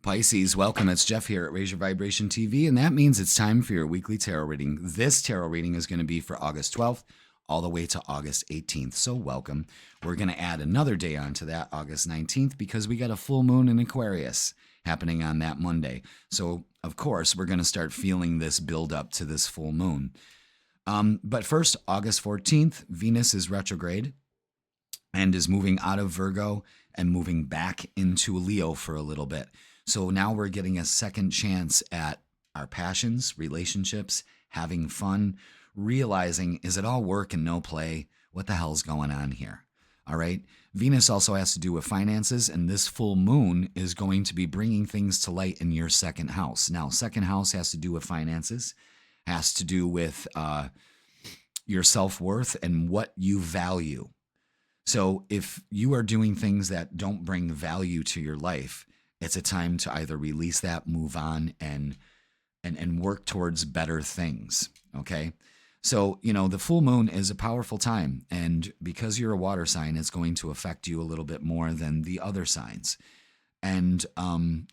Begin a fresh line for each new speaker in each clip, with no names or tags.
Pisces, welcome. It's Jeff here at Raise Your Vibration TV, and that means it's time for your weekly tarot reading. This tarot reading is going to be for August 12th all the way to August 18th, so welcome. We're going to add another day onto that, August 19th, because we got a full moon in Aquarius happening on that Monday. So, of course, we're going to start feeling this build up to this full moon. But first, August 14th, Venus is retrograde and is moving out of Virgo and moving back into Leo for a little bit. So now we're getting a second chance at our passions, relationships, having fun, realizing, is it all work and no play? What the hell's going on here? All right. Venus also has to do with finances, and this full moon is going to be bringing things to light in your second house. Now, second house has to do with finances, has to do with your self-worth and what you value. So if you are doing things that don't bring value to your life, it's a time to either release that, move on, and work towards better things, okay? So, the full moon is a powerful time, and because you're a water sign, it's going to affect you a little bit more than the other signs. And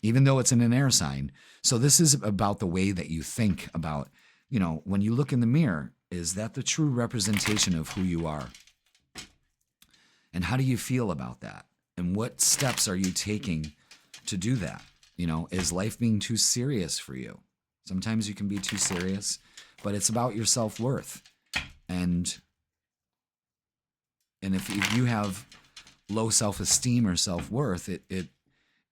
even though it's in an air sign, so this is about the way that you think about, when you look in the mirror, is that the true representation of who you are? And how do you feel about that? And what steps are you taking to do that? Is life being too serious for you? Sometimes you can be too serious, but it's about your self-worth. And if you have low self-esteem or self-worth, it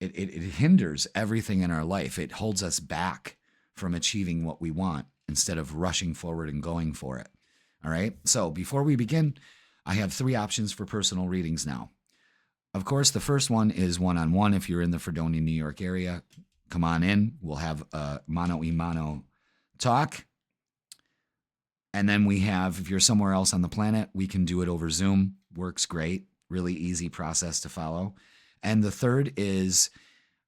hinders everything in our life. It holds us back from achieving what we want instead of rushing forward and going for it. All right. So before we begin, I have 3 options for personal readings now. Of course, the first one is one-on-one. If you're in the Fredonia, New York area, come on in. We'll have a mano-a-mano talk. And then we have, if you're somewhere else on the planet, we can do it over Zoom. Works great. Really easy process to follow. And the third is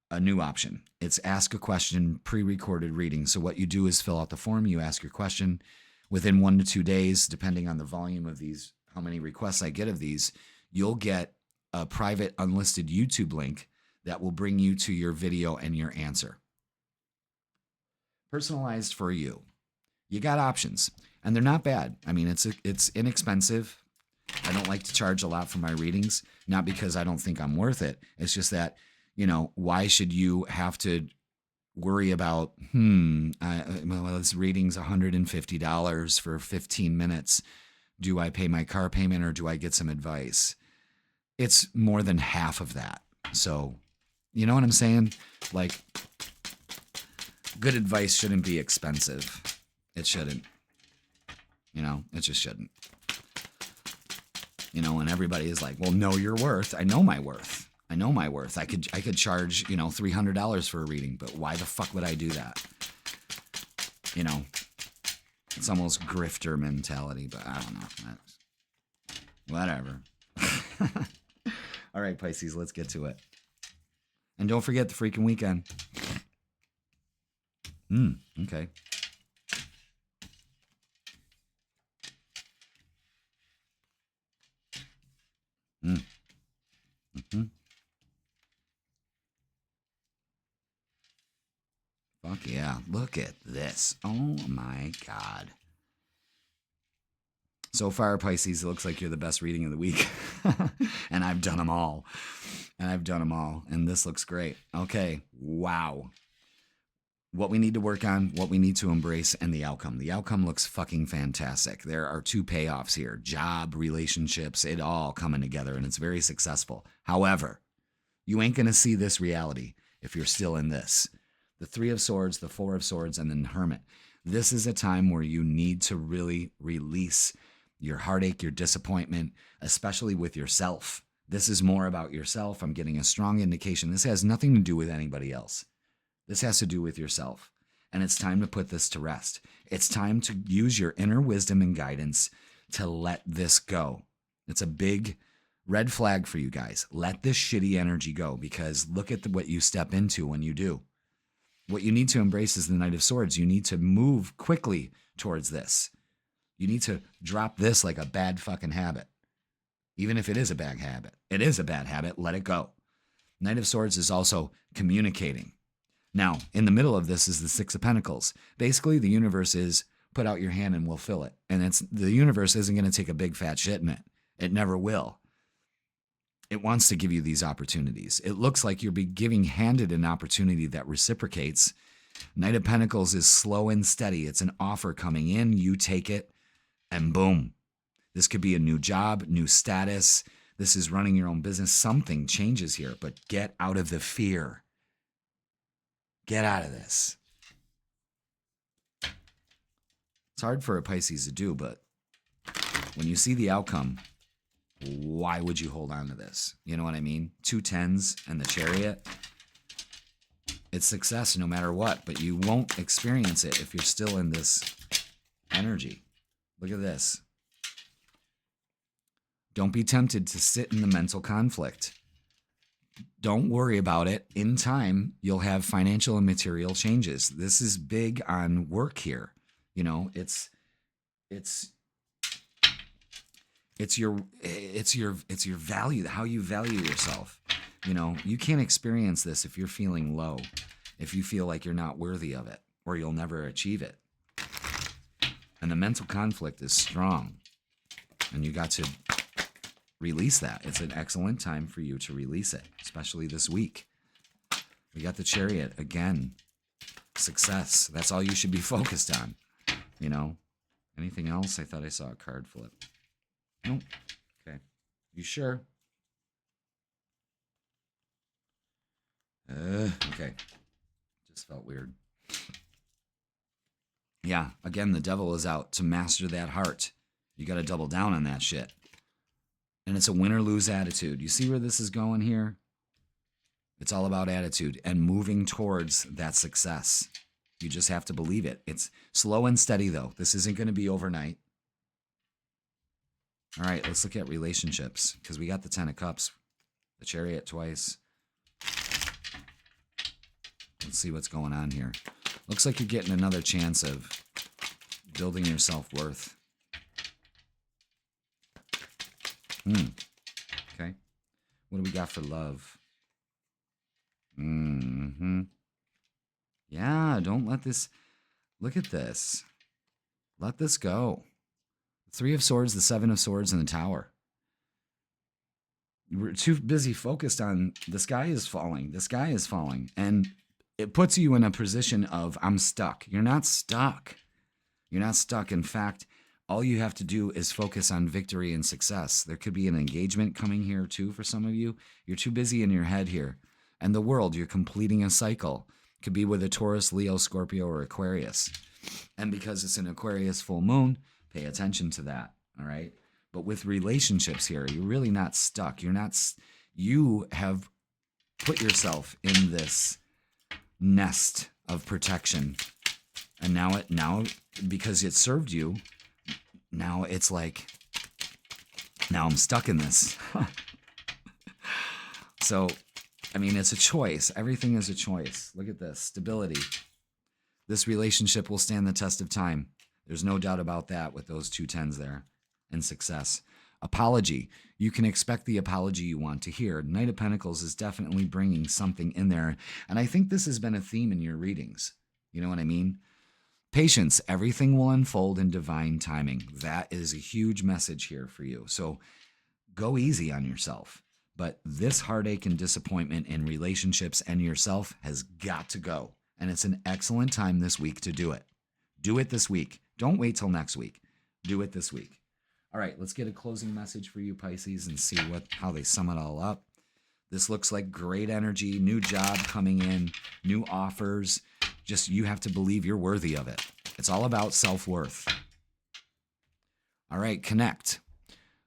a new option. It's ask a question, pre-recorded reading. So what you do is fill out the form. You ask your question. Within 1 to 2 days, depending on the volume of these, how many requests I get of these, you'll get a private unlisted YouTube link that will bring you to your video and your answer. Personalized for you. You got options, and they're not bad. I mean, it's inexpensive. I don't like to charge a lot for my readings, not because I don't think I'm worth it. It's just that, why should you have to worry about, this reading's $150 for 15 minutes. Do I pay my car payment or do I get some advice? It's more than half of that. So, you know what I'm saying? Like, good advice shouldn't be expensive. It shouldn't. It just shouldn't. And everybody is like, well, know your worth. I know my worth. I know my worth. I could charge, $300 for a reading, but why the fuck would I do that? It's almost grifter mentality, but I don't know. Whatever. All right, Pisces, let's get to it. And don't forget the freaking weekend. Okay. Fuck yeah. Look at this. Oh my God. So far, Pisces, it looks like you're the best reading of the week. And I've done them all. And this looks great. Okay. Wow. What we need to work on, what we need to embrace, and the outcome. The outcome looks fucking fantastic. There are 2 payoffs here. Job, relationships, it all coming together, and it's very successful. However, you ain't going to see this reality if you're still in this. The 3 of Swords, the 4 of Swords, and then the Hermit. This is a time where you need to really release your heartache, your disappointment, especially with yourself. This is more about yourself. I'm getting a strong indication. This has nothing to do with anybody else. This has to do with yourself. And it's time to put this to rest. It's time to use your inner wisdom and guidance to let this go. It's a big red flag for you guys. Let this shitty energy go, because look at what you step into when you do. What you need to embrace is the Knight of Swords. You need to move quickly towards this. You need to drop this like a bad fucking habit. Even if it is a bad habit. It is a bad habit. Let it go. Knight of Swords is also communicating. Now, in the middle of this is the Six of Pentacles. Basically, the universe is put out your hand and we'll fill it. And the universe isn't going to take a big fat shit in it. It never will. It wants to give you these opportunities. It looks like you're handed an opportunity that reciprocates. Knight of Pentacles is slow and steady. It's an offer coming in. You take it, and boom. This could be a new job, new status. This is running your own business. Something changes here, but get out of the fear. Get out of this. It's hard for a Pisces to do, but when you see the outcome, why would you hold on to this? You know what I mean? 2 10s and the Chariot. It's success no matter what, but you won't experience it if you're still in this energy. Look at this. Don't be tempted to sit in the mental conflict. Don't worry about it. In time, you'll have financial and material changes. This is big on work here. You know, it's your value, how you value yourself. You know, you can't experience this if you're feeling low, if you feel like you're not worthy of it, or you'll never achieve it. And the mental conflict is strong, and you got to release that. It's an excellent time for you to release it, especially this week. We got the Chariot again. Success. That's all you should be focused on. You know, anything else? I thought I saw a card flip. Nope. Okay. You sure? Okay. Just felt weird. Yeah, again, the devil is out to master that heart. You got to double down on that shit. And it's a win or lose attitude. You see where this is going here? It's all about attitude and moving towards that success. You just have to believe it. It's slow and steady, though. This isn't going to be overnight. All right, let's look at relationships, because we got the 10 of Cups, the Chariot twice. Let's see what's going on here. Looks like you're getting another chance of building your self-worth. Okay. What do we got for love? Yeah, don't let this... Look at this. Let this go. 3 of Swords, the 7 of Swords, and the Tower. We're too busy focused on the sky is falling. The sky is falling. And it puts you in a position of, I'm stuck. You're not stuck. You're not stuck. In fact, all you have to do is focus on victory and success. There could be an engagement coming here too for some of you. You're too busy in your head here. And the world, you're completing a cycle. Could be with a Taurus, Leo, Scorpio, or Aquarius. And because it's an Aquarius full moon, pay attention to that, all right? But with relationships here, you're really not stuck. You have put yourself in this nest of protection. And now because it served you, now it's like, now I'm stuck in this. So, I mean, it's a choice. Everything is a choice. Look at this. Stability. This relationship will stand the test of time. There's no doubt about that with those 2 10s there. And success. Apology. You can expect the apology you want to hear. Knight of Pentacles is definitely bringing something in there. And I think this has been a theme in your readings. You know what I mean? Patience. Everything will unfold in divine timing. That is a huge message here for you. So go easy on yourself. But this heartache and disappointment in relationships and yourself has got to go. And it's an excellent time this week to do it. Do it this week. Don't wait till next week. Do it this week. All right, let's get a closing message for you, Pisces, and see how they sum it all up. This looks like great energy, new job coming in, new offers. Just you have to believe you're worthy of it. It's all about self-worth. All right, connect.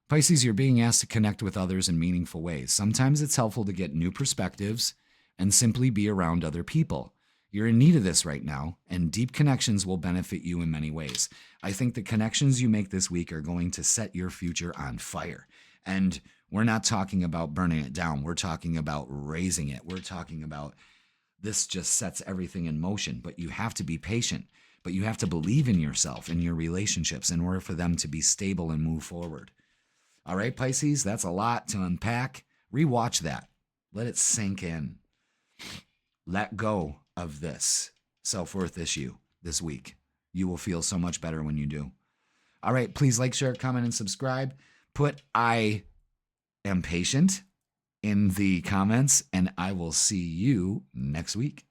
Pisces, you're being asked to connect with others in meaningful ways. Sometimes it's helpful to get new perspectives and simply be around other people. You're in need of this right now, and deep connections will benefit you in many ways. I think the connections you make this week are going to set your future on fire. And we're not talking about burning it down. We're talking about raising it. We're talking about this just sets everything in motion. But you have to be patient. But you have to believe in yourself and your relationships in order for them to be stable and move forward. All right, Pisces, that's a lot to unpack. Rewatch that. Let it sink in. Let go of this self-worth issue this week. You will feel so much better when you do. All right, please like, share, comment, and subscribe. Put I am patient in the comments, and I will see you next week.